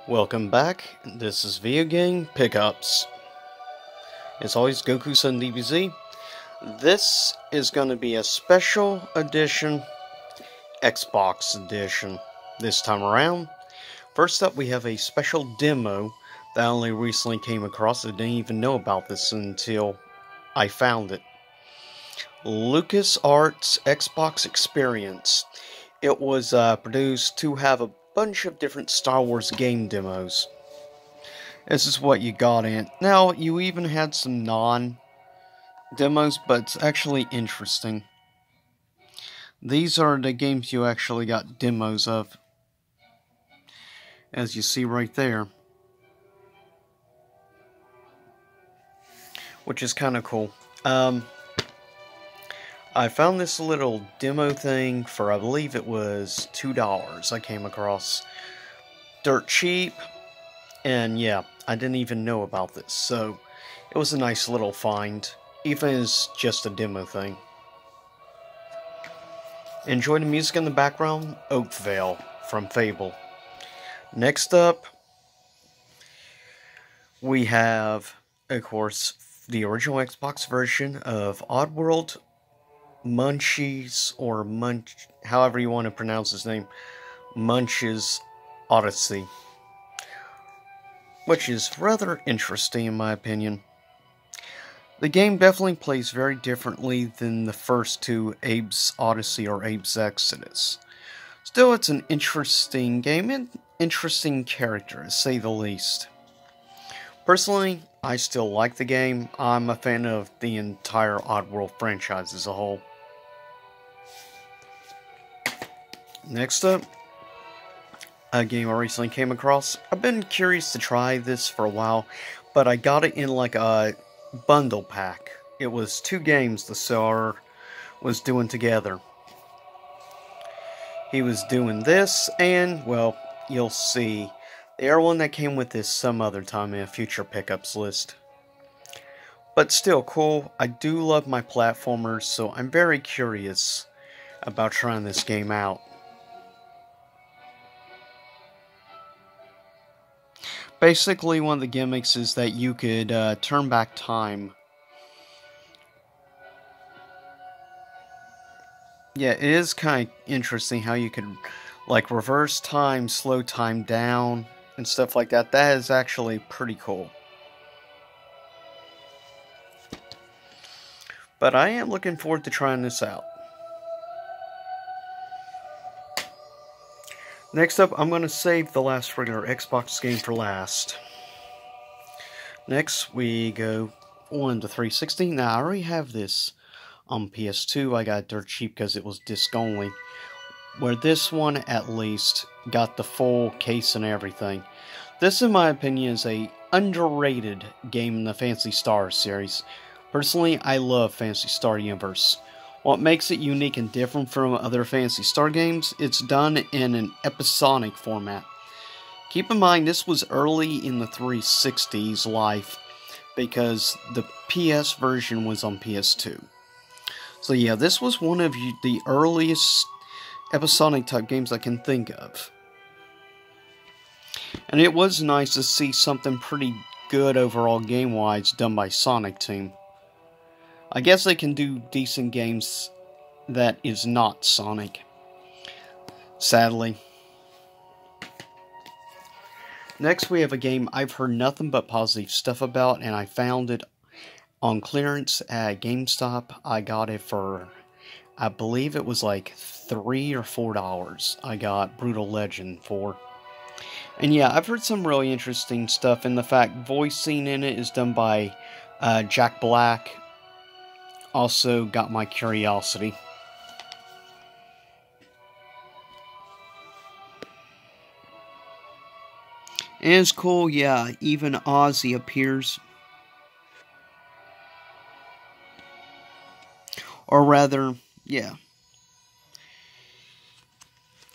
Welcome back. This is Video Game Pickups. As always, Goku-san DBZ. This is going to be a special edition, Xbox edition, this time around. First up, we have a special demo that I only recently came across. I didn't even know about this until I found it. LucasArts Xbox Experience. It was produced to have a bunch of different Star Wars game demos. This is what you got in. Now, you even had some non-demos, but it's actually interesting. These are the games you actually got demos of, as you see right there. Which is kind of cool. I found this little demo thing for, I believe it was $2 I came across. Dirt cheap, and yeah, I didn't even know about this, so it was a nice little find, even as just a demo thing. Enjoy the music in the background, Oakvale from Fable. Next up, we have, of course, the original Xbox version of Oddworld, Munchs, or however you want to pronounce his name, Munchs Odyssey, which is rather interesting in my opinion. The game definitely plays very differently than the first two, Abe's Odyssey or Abe's Exodus. Still, it's an interesting game and interesting character, to say the least. Personally, I still like the game. I'm a fan of the entire Oddworld franchise as a whole. Next up, a game I recently came across. I've been curious to try this for a while, but I got it in like a bundle pack. It was 2 games the seller was doing together. He was doing this, and, well, you'll see. The other one that came with this some other time in a future pickups list. But still cool. I do love my platformers, so I'm very curious about trying this game out. Basically, one of the gimmicks is that you could turn back time. Yeah, it is kind of interesting how you could, like, reverse time, slow time down, and stuff like that. That is actually pretty cool. But I am looking forward to trying this out. Next up, I'm going to save the last regular Xbox game for last. Next, we go on to 360. Now, I already have this on PS2. I got it dirt cheap because it was disc only. Where this one, at least, got the full case and everything. This, in my opinion, is a underrated game in the Phantasy Star series. Personally, I love Phantasy Star Universe. What makes it unique and different from other Phantasy Star games, it's done in an episodic format. Keep in mind, this was early in the 360's life, because the PS version was on PS2. So yeah, this was one of the earliest episodic type games I can think of. And it was nice to see something pretty good overall game-wise done by Sonic Team. I guess they can do decent games that is not Sonic, sadly. Next, we have a game I've heard nothing but positive stuff about, and I found it on clearance at GameStop. I got it for, I believe it was like $3 or $4 I got Brutal Legend for. And yeah, I've heard some really interesting stuff, and the fact voicing in it is done by Jack Black also got my curiosity. And it's cool, yeah, even Ozzy appears. Or rather, yeah.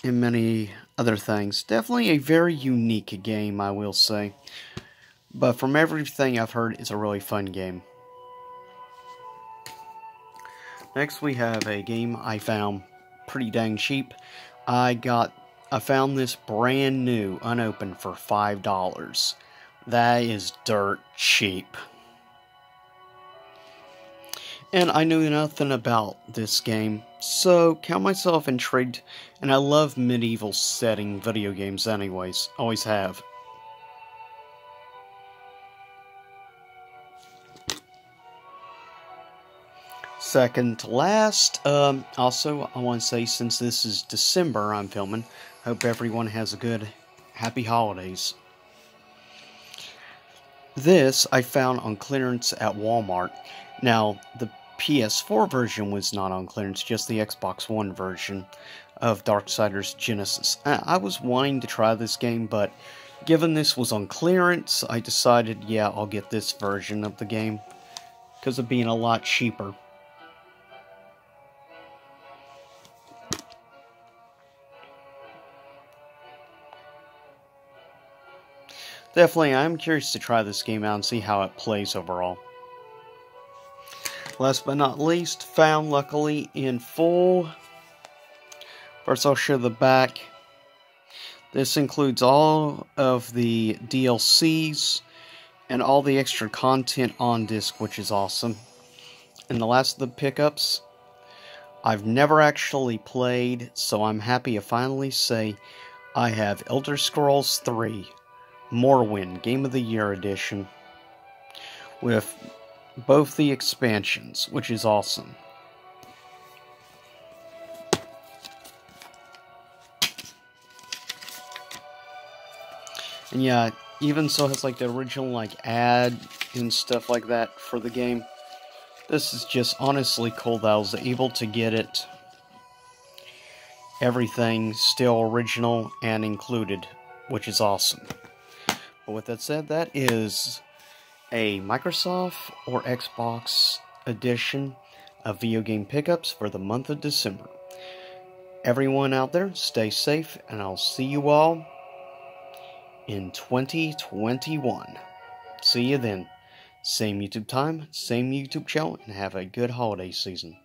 And many other things. Definitely a very unique game, I will say. But from everything I've heard, it's a really fun game. Next, we have a game I found pretty dang cheap. I got I found this brand new, unopened for $5. That is dirt cheap. And I knew nothing about this game, so count myself intrigued, and I love medieval setting video games anyways, always have. Second to last, also I want to say, since this is December I'm filming, hope everyone has a good, happy holidays. This I found on clearance at Walmart. Now, the PS4 version was not on clearance, just the Xbox One version of Darksiders Genesis. I was wanting to try this game, but given this was on clearance, I decided, yeah, I'll get this version of the game, because of being a lot cheaper. Definitely, I'm curious to try this game out and see how it plays overall. Last but not least, found luckily in full. First I'll show the back. This includes all of the DLCs and all the extra content on disc, which is awesome. And the last of the pickups, I've never actually played, so I'm happy to finally say I have Elder Scrolls 3 Morrowind Game of the Year Edition with both the expansions, which is awesome. And yeah, even so it's like the original ad and stuff like that for the game. This is just honestly cool that I was able to get it. Everything still original and included, which is awesome. But with that said, that is a Microsoft or Xbox edition of video game pickups for the month of December. Everyone out there, stay safe, and I'll see you all in 2021. See you then. Same YouTube time, same YouTube channel, and have a good holiday season.